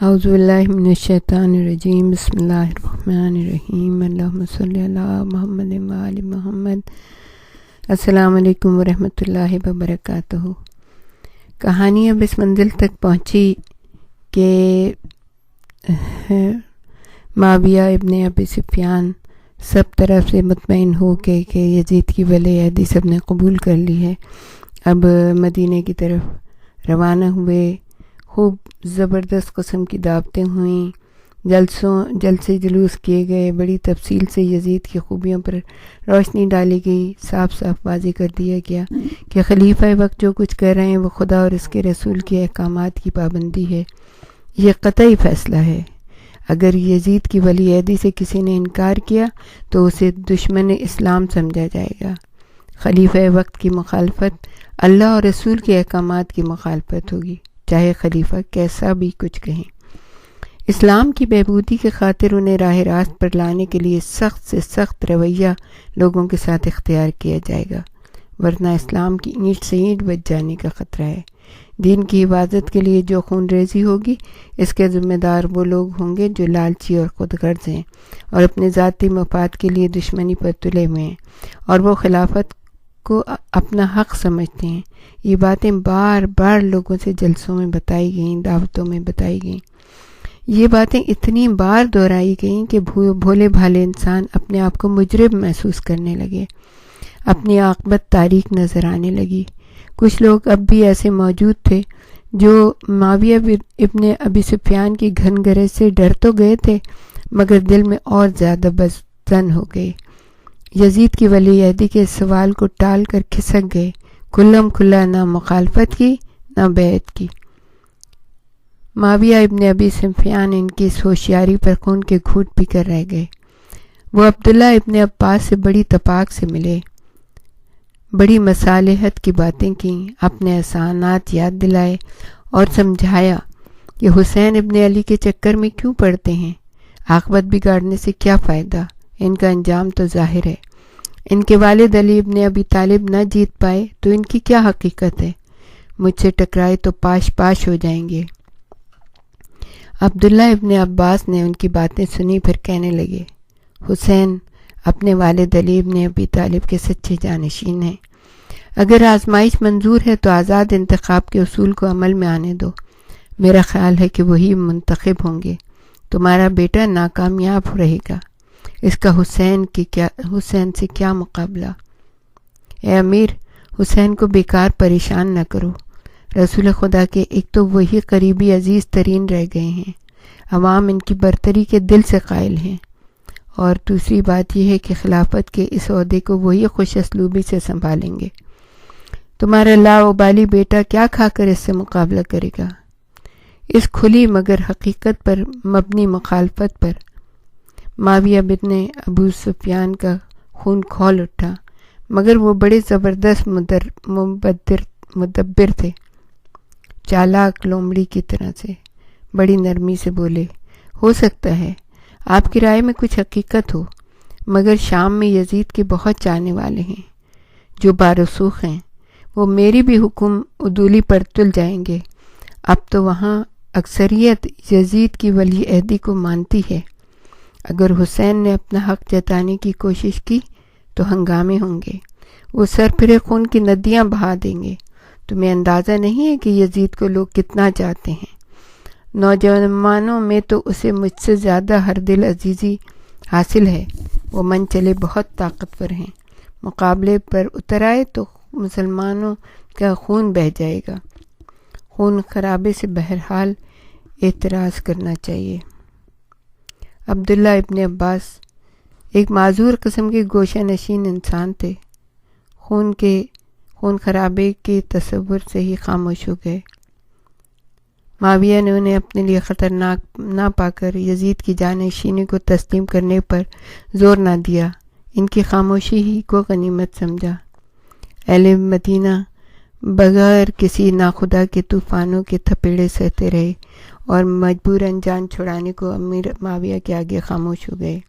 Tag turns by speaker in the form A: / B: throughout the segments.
A: اعوذ باللہ من الشیطان الرجیم بسم اللہ الرحمن الرحیم اللہم صلی علی محمد و آل محمد۔ السلام علیکم ورحمۃ اللہ وبرکاتہ۔ کہانی اب اس منزل تک پہنچی کہ معاویہ ابن ابی سفیان سب طرف سے مطمئن ہو کہ یزید کی ولی عہدی سب نے قبول کر لی ہے، اب مدینہ کی طرف روانہ ہوئے۔ خوب زبردست قسم کی دعوتیں ہوئیں، جلسے جلوس کیے گئے، بڑی تفصیل سے یزید کی خوبیوں پر روشنی ڈالی گئی، صاف صاف واضح کر دیا گیا کہ خلیفہ وقت جو کچھ کر رہے ہیں وہ خدا اور اس کے رسول کے احکامات کی پابندی ہے، یہ قطعی فیصلہ ہے۔ اگر یزید کی ولی عہدی سے کسی نے انکار کیا تو اسے دشمن اسلام سمجھا جائے گا۔ خلیفہ وقت کی مخالفت اللہ اور رسول کے احکامات کی مخالفت ہوگی، چاہے خلیفہ کیسا بھی کچھ کہیں۔ اسلام کی بہبودی کے خاطر انہیں راہ راست پر لانے کے لیے سخت سے سخت رویہ لوگوں کے ساتھ اختیار کیا جائے گا، ورنہ اسلام کی اینٹ سے اینٹ بچ جانے کا خطرہ ہے۔ دین کی حفاظت کے لیے جو خون ریزی ہوگی، اس کے ذمہ دار وہ لوگ ہوں گے جو لالچی اور خود غرض ہیں اور اپنے ذاتی مفاد کے لیے دشمنی پر تلے ہوئے ہیں، اور وہ خلافت کو اپنا حق سمجھتے ہیں۔ یہ باتیں بار بار لوگوں سے جلسوں میں بتائی گئیں، دعوتوں میں بتائی گئیں۔ یہ باتیں اتنی بار دہرائی گئیں کہ بھولے بھالے انسان اپنے آپ کو مجرم محسوس کرنے لگے، اپنی عاقبت تاریک نظر آنے لگی۔ کچھ لوگ اب بھی ایسے موجود تھے جو معاویہ ابن ابی سفیان کی گھن گرج سے ڈر تو گئے تھے، مگر دل میں اور زیادہ بدظن ہو گئے۔ یزید کی ولی عہدی کے سوال کو ٹال کر کھسک گئے، کھلم کھلا نہ مخالفت کی نہ بیعت کی۔ معاویہ ابن ابی سفیان ان کی اس ہوشیاری پر خون کے گھونٹ پی کر رہ گئے۔ وہ عبداللہ ابن عباس سے بڑی تپاک سے ملے، بڑی مصالحت کی باتیں کیں، اپنے احسانات یاد دلائے اور سمجھایا کہ حسین ابن علی کے چکر میں کیوں پڑتے ہیں، عاقبت بگاڑنے سے کیا فائدہ، ان کا انجام تو ظاہر ہے۔ ان کے والد علی ابن ابی طالب نہ جیت پائے تو ان کی کیا حقیقت ہے، مجھ سے ٹکرائے تو پاش پاش ہو جائیں گے۔ عبداللہ ابن عباس نے ان کی باتیں سنی، پھر کہنے لگے، حسین اپنے والد علی ابن ابی طالب کے سچے جانشین ہیں، اگر آزمائش منظور ہے تو آزاد انتخاب کے اصول کو عمل میں آنے دو، میرا خیال ہے کہ وہی منتخب ہوں گے، تمہارا بیٹا ناکامیاب رہے گا، اس کا حسین سے کیا مقابلہ۔ اے امیر، حسین کو بیکار پریشان نہ کرو، رسول خدا کے ایک تو وہی قریبی عزیز ترین رہ گئے ہیں، عوام ان کی برتری کے دل سے قائل ہیں، اور دوسری بات یہ ہے کہ خلافت کے اس عہدے کو وہی خوش اسلوبی سے سنبھالیں گے، تمہارا لاابالی بیٹا کیا کھا کر اس سے مقابلہ کرے گا۔ اس کھلی مگر حقیقت پر مبنی مخالفت پر معاویہ بن ابو سفیان کا خون کھول اٹھا، مگر وہ بڑے زبردست مدبر تھے، چالاک لومڑی کی طرح سے بڑی نرمی سے بولے، ہو سکتا ہے آپ کی رائے میں کچھ حقیقت ہو، مگر شام میں یزید کے بہت چاہنے والے ہیں جو بارسوخ ہیں، وہ میری بھی حکم عدولی پر تل جائیں گے۔ اب تو وہاں اکثریت یزید کی ولی عہدی کو مانتی ہے، اگر حسین نے اپنا حق جتانے کی کوشش کی تو ہنگامے ہوں گے، وہ سر پھرے خون کی ندیاں بہا دیں گے۔ تمہیں اندازہ نہیں ہے کہ یزید کو لوگ کتنا چاہتے ہیں، نوجوانوں میں تو اسے مجھ سے زیادہ ہر دل عزیزی حاصل ہے، وہ من چلے بہت طاقتور ہیں، مقابلے پر اتر آئے تو مسلمانوں کا خون بہہ جائے گا۔ خون خرابے سے بہرحال اعتراض کرنا چاہیے۔ عبداللہ ابن عباس ایک معذور قسم کے گوشہ نشین انسان تھے، خون خرابے کے تصور سے ہی خاموش ہو گئے۔ معاویہ نے انہیں اپنے لیے خطرناک نہ پا کر یزید کی جانشینی کو تسلیم کرنے پر زور نہ دیا، ان کی خاموشی ہی کو غنیمت سمجھا۔ اہل مدینہ بغیر کسی ناخدا کے طوفانوں کے تھپیڑے سہتے رہے اور مجبوراً جان چھڑانے کو امیر معاویہ کے آگے خاموش ہو گئے۔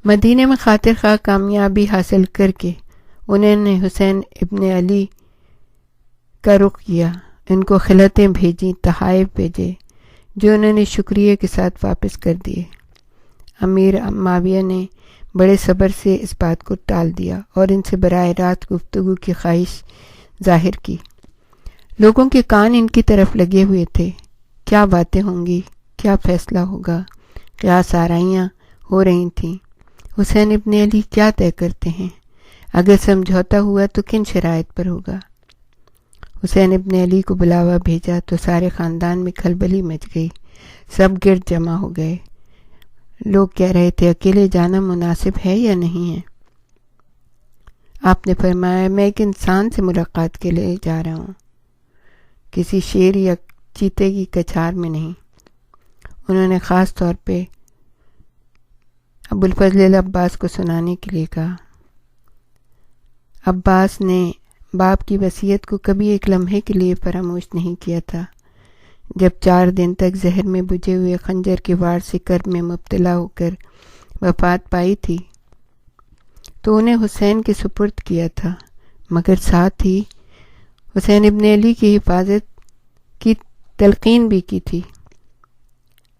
A: مدینے میں خاطر خواہ کامیابی حاصل کر کے انہوں نے حسین ابن علی کا رخ کیا، ان کو خلعتیں بھیجیں، تحائف بھیجے، جو انہوں نے شکریہ کے ساتھ واپس کر دیے۔ امیر معاویہ نے بڑے صبر سے اس بات کو ٹال دیا اور ان سے براہ راست گفتگو کی خواہش ظاہر کی۔ لوگوں کے کان ان کی طرف لگے ہوئے تھے۔ کیا باتیں ہوں گی، کیا فیصلہ ہوگا، کیا سارائیاں ہو رہی تھیں۔ حسین ابن علی کیا طے کرتے ہیں؟ اگر سمجھوتا ہوا تو کن شرائط پر ہوگا؟ حسین ابن علی کو بلاوا بھیجا تو سارے خاندان میں کھلبلی مچ گئی، سب گرد جمع ہو گئے۔ لوگ کہہ رہے تھے اکیلے جانا مناسب ہے یا نہیں ہے؟ آپ نے فرمایا میں ایک انسان سے ملاقات کے لیے جا رہا ہوں، کسی شیر یا چیتے کی کچھار میں نہیں۔ انہوں نے خاص طور پہ ابوالفضل عباس کو سنانے کے لیے کہا۔ عباس نے باپ کی وصیت کو کبھی ایک لمحے کے لیے فراموش نہیں کیا تھا۔ جب 4 دن تک زہر میں بجھے ہوئے خنجر کے وار سے کرب میں مبتلا ہو کر وفات پائی تھی تو انہیں حسین کے سپرد کیا تھا، مگر ساتھ ہی حسین ابن علی کی حفاظت کی تلقین بھی کی تھی۔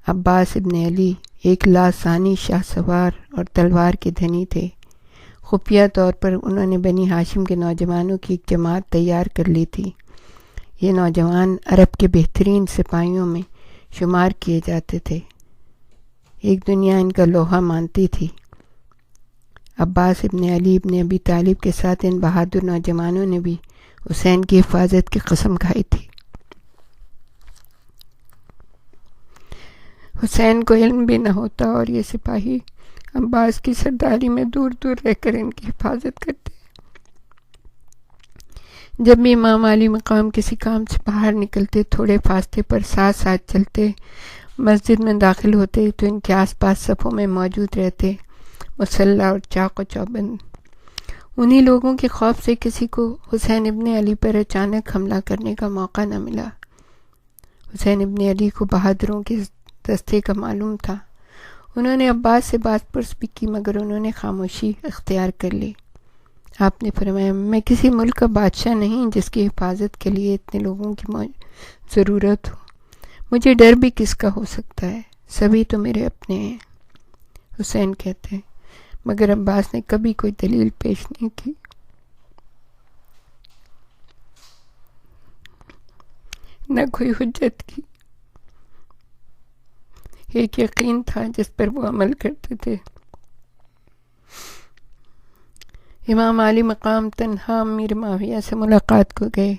A: عباس ابن علی ایک لاسانی شاہ سوار اور تلوار کے دھنی تھے۔ خفیہ طور پر انہوں نے بنی ہاشم کے نوجوانوں کی ایک جماعت تیار کر لی تھی۔ یہ نوجوان عرب کے بہترین سپاہیوں میں شمار کیے جاتے تھے۔ ایک دنیا ان کا لوہا مانتی تھی۔ عباس ابن علی ابن ابی طالب کے ساتھ ان بہادر نوجوانوں نے بھی حسین کی حفاظت کی قسم کھائی تھی۔ حسین کو علم بھی نہ ہوتا اور یہ سپاہی عباس کی سرداری میں دور دور رہ کر ان کی حفاظت کرتے۔ جب بھی امام علی مقام کسی کام سے باہر نکلتے، تھوڑے فاصلے پر ساتھ ساتھ چلتے، مسجد میں داخل ہوتے تو ان کے آس پاس صفوں میں موجود رہتے، مسلح اور چاق و چوبند۔ انہی لوگوں کے خوف سے کسی کو حسین ابن علی پر اچانک حملہ کرنے کا موقع نہ ملا۔ حسین ابن علی کو بہادروں کے دستے کا معلوم تھا۔ انہوں نے عباس سے بات پرس بھی کی، مگر انہوں نے خاموشی اختیار کر لی۔ آپ نے فرمایا میں کسی ملک کا بادشاہ نہیں جس کی حفاظت کے لیے اتنے لوگوں کی ضرورت ہو۔ مجھے ڈر بھی کس کا ہو سکتا ہے، سبھی تو میرے اپنے ہیں۔ حسین کہتے ہیں مگر عباس نے کبھی کوئی دلیل پیش نہیں کی۔ نہ کوئی حجت کی۔ ایک یقین تھا جس پر وہ عمل کرتے تھے۔ امام علی مقام تنہا امیر معاویہ سے ملاقات کو گئے،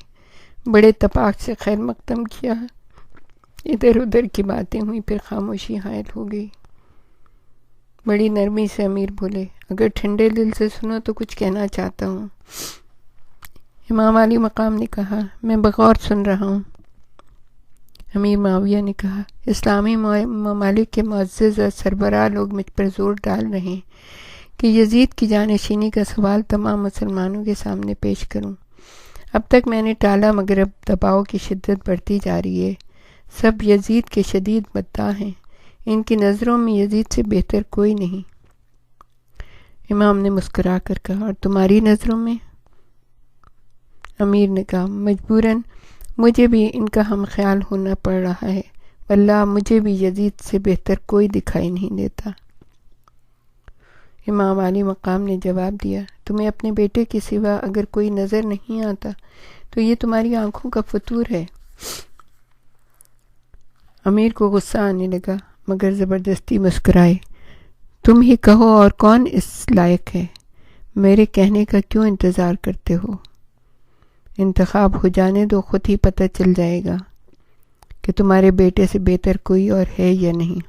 A: بڑے تپاک سے خیر مقدم کیا، ادھر ادھر کی باتیں ہوئی، پھر خاموشی حائل ہو گئی۔ بڑی نرمی سے امیر بولے اگر ٹھنڈے دل سے سنو تو کچھ کہنا چاہتا ہوں۔ امام علی مقام نے کہا میں بغور سن رہا ہوں۔ امیر معاویہ نے کہا اسلامی ممالک کے معزز اور سربراہ لوگ مجھ پر زور ڈال رہے ہیں کہ یزید کی جانشینی کا سوال تمام مسلمانوں کے سامنے پیش کروں۔ اب تک میں نے ٹالا مگر اب دباؤ کی شدت بڑھتی جا رہی ہے۔ سب یزید کے شدید مداح ہیں، ان کی نظروں میں یزید سے بہتر کوئی نہیں۔ امام نے مسکرا کر کہا اور تمہاری نظروں میں؟ امیر نے کہا مجبوراً مجھے بھی ان کا ہم خیال ہونا پڑ رہا ہے، واللہ مجھے بھی یزید سے بہتر کوئی دکھائی نہیں دیتا۔ امام علی مقام نے جواب دیا تمہیں اپنے بیٹے کے سوا اگر کوئی نظر نہیں آتا تو یہ تمہاری آنکھوں کا فطور ہے۔ امیر کو غصہ آنے لگا مگر زبردستی مسکرائے۔ تم ہی کہو اور کون اس لائق ہے، میرے کہنے کا کیوں انتظار کرتے ہو؟ انتخاب ہو جانے دو، خود ہی پتہ چل جائے گا کہ تمہارے بیٹے سے بہتر کوئی اور ہے یا نہیں۔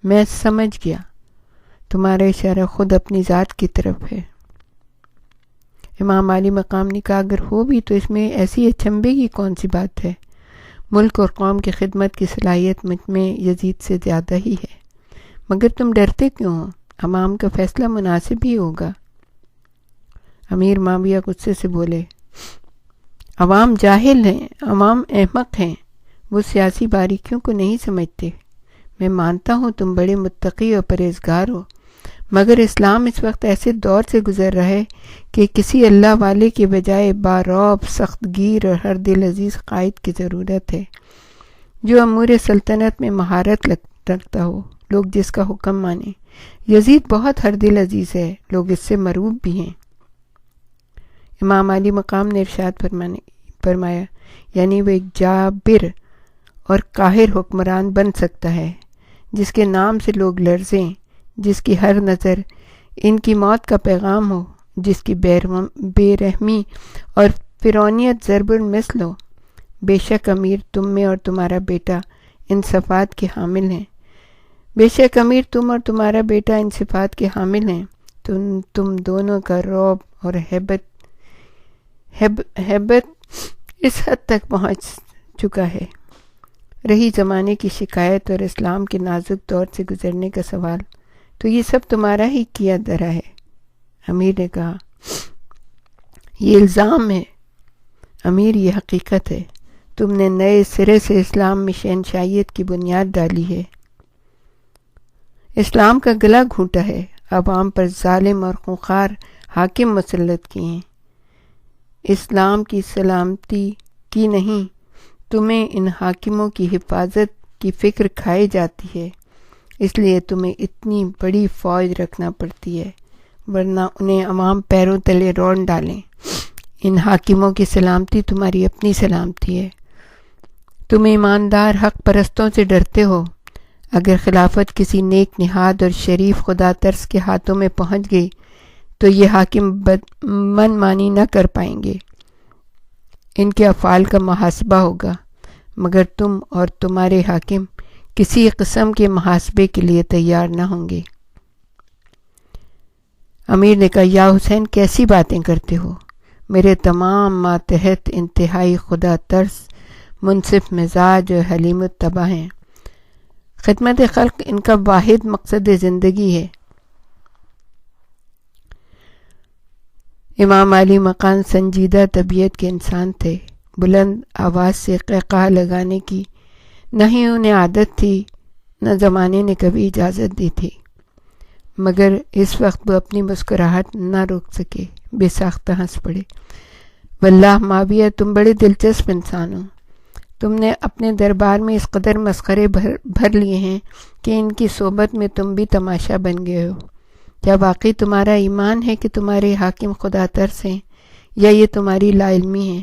A: میں سمجھ گیا، تمہارا اشارہ خود اپنی ذات کی طرف ہے۔ امام علی مقام نے کہا اگر ہو بھی تو اس میں ایسی اچنبے کی کون سی بات ہے؟ ملک اور قوم کی خدمت کی صلاحیت مجھ میں یزید سے زیادہ ہی ہے، مگر تم ڈرتے کیوں ہو؟ عوام کا فیصلہ مناسب ہی ہوگا۔ امیر معاویہ غصے سے بولے عوام جاہل ہیں، عوام احمق ہیں، وہ سیاسی باریکیوں کو نہیں سمجھتے۔ میں مانتا ہوں تم بڑے متقی اور پرہیزگار ہو، مگر اسلام اس وقت ایسے دور سے گزر رہا ہے کہ کسی اللہ والے کے بجائے بارعب، سخت گیر اور ہر دل عزیز قائد کی ضرورت ہے۔ جو امور سلطنت میں مہارت رکھتا ہو، لوگ جس کا حکم مانیں۔ یزید بہت ہر دل عزیز ہے، لوگ اس سے مرعوب بھی ہیں۔ امام علی مقام نے ارشاد فرمایا، یعنی وہ ایک جابر اور قاہر حکمران بن سکتا ہے جس کے نام سے لوگ لرزیں، جس کی ہر نظر ان کی موت کا پیغام ہو، جس کی بے رحمی اور فرعونیت ضرب المثل ہو۔ بے شک امیر تم میں اور تمہارا بیٹا ان صفات کے حامل ہیں، بے شک امیر تم اور تمہارا بیٹا ان صفات کے حامل ہیں۔ تم دونوں کا رعب اور ہیبت اس حد تک پہنچ چکا ہے۔ رہی زمانے کی شکایت اور اسلام کے نازک دور سے گزرنے کا سوال، تو یہ سب تمہارا ہی کیا دھرا ہے۔ امیر نے کہا، یہ الزام ہے امیر، یہ حقیقت ہے۔ تم نے نئے سرے سے اسلام میں شہنشاہیت کی بنیاد ڈالی ہے، اسلام کا گلا گھونٹا ہے، عوام پر ظالم اور خونخوار حاکم مسلط کیے ہیں۔ اسلام کی سلامتی کی نہیں، تمہیں ان حاکموں کی حفاظت کی فکر کھائی جاتی ہے، اس لیے تمہیں اتنی بڑی فوج رکھنا پڑتی ہے، ورنہ انہیں عوام پیروں تلے رون ڈالیں۔ ان حاکموں کی سلامتی تمہاری اپنی سلامتی ہے۔ تم ایماندار حق پرستوں سے ڈرتے ہو، اگر خلافت کسی نیک نہاد اور شریف خدا ترس کے ہاتھوں میں پہنچ گئی تو یہ حاکم من مانی نہ کر پائیں گے، ان کے افعال کا محاسبہ ہوگا، مگر تم اور تمہارے حاکم کسی قسم کے محاسبے کے لیے تیار نہ ہوں گے۔ امیر نے کہا، یا حسین کیسی باتیں کرتے ہو؟ میرے تمام ماتحت انتہائی خدا ترس، منصف مزاج اور حلیم الطبع ہیں، خدمت خلق ان کا واحد مقصد زندگی ہے۔ امام علی مقام سنجیدہ طبیعت کے انسان تھے، بلند آواز سے قہقہہ لگانے کی نہ ہی انہیں عادت تھی نہ زمانے نے کبھی اجازت دی تھی، مگر اس وقت وہ اپنی مسکراہٹ نہ روک سکے، بے ساختہ ہنس پڑے۔ واللہ معاویہ تم بڑے دلچسپ انسان ہو، تم نے اپنے دربار میں اس قدر مسخرے بھر لیے ہیں کہ ان کی صحبت میں تم بھی تماشا بن گئے ہو۔ کیا واقعی تمہارا ایمان ہے کہ تمہارے حاکم خدا ترس ہیں، یا یہ تمہاری لا علمی ہے؟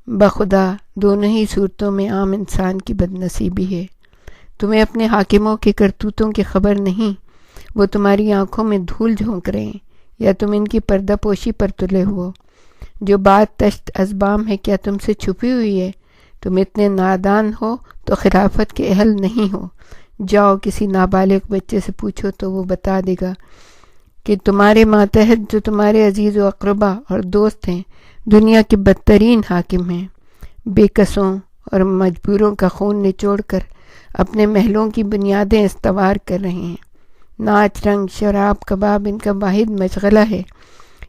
A: بخدا دونوں ہی صورتوں میں عام انسان کی بد نصیبی ہے۔ تمہیں اپنے حاکموں کے کرتوتوں کی خبر نہیں، وہ تمہاری آنکھوں میں دھول جھونک رہے ہیں، یا تم ان کی پردہ پوشی پر تلے ہو؟ جو بات تشت ازبام ہے کیا تم سے چھپی ہوئی ہے؟ تم اتنے نادان ہو تو خلافت کے اہل نہیں ہو۔ جاؤ کسی نابالغ بچے سے پوچھو تو وہ بتا دے گا کہ تمہارے ماتحت جو تمہارے عزیز و اقربا اور دوست ہیں دنیا کے بدترین حاکم ہیں، بے کسوں اور مجبوروں کا خون نچوڑ کر اپنے محلوں کی بنیادیں استوار کر رہے ہیں۔ ناچ رنگ شراب کباب ان کا واحد مشغلہ ہے۔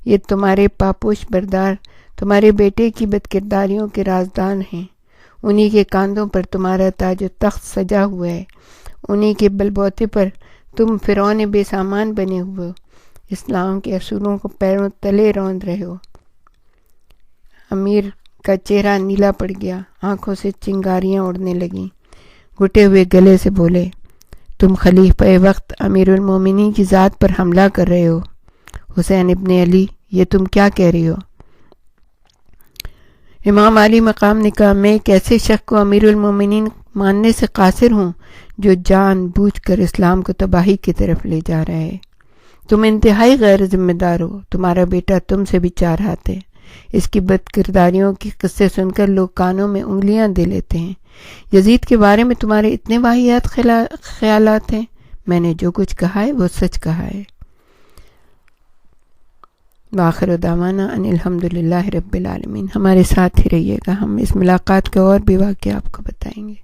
A: یہ تمہارے پاپوش بردار تمہارے بیٹے کی بدکرداریوں کے رازدان ہیں، انہی کے کاندھوں پر تمہارا تاج و تخت سجا ہوا ہے، انہی کے بلبوتے پر تم فرعون بے سامان بنے ہوئے ہو، اسلام کے اصولوں کو پیروں تلے روند رہے ہو۔ امیر کا چہرہ نیلا پڑ گیا، آنکھوں سے چنگاریاں اڑنے لگیں، گھٹے ہوئے گلے سے بولے، تم خلیفہ وقت امیر المومنین کی ذات پر حملہ کر رہے ہو۔ حسین ابن علی، یہ تم کیا کہہ رہے ہو؟ امام علی مقام نے کہا، میں ایک ایسے شخص کو امیر المومنین ماننے سے قاصر ہوں جو جان بوجھ کر اسلام کو تباہی کی طرف لے جا رہا ہے۔ تم انتہائی غیر ذمہ دار ہو، تمہارا بیٹا تم سے بھی چار ہاتھ ہے، اس کی بد کرداریوں کی قصے سن کر لوگ کانوں میں انگلیاں دے لیتے ہیں۔ یزید کے بارے میں تمہارے اتنے واہیات خیالات ہیں، میں نے جو کچھ کہا ہے وہ سچ کہا ہے۔ وآخر دعوانا ان الحمدللہ رب العالمین۔ ہمارے ساتھ ہی رہیے گا، ہم اس ملاقات کے اور بھی واقعہ آپ کو بتائیں گے۔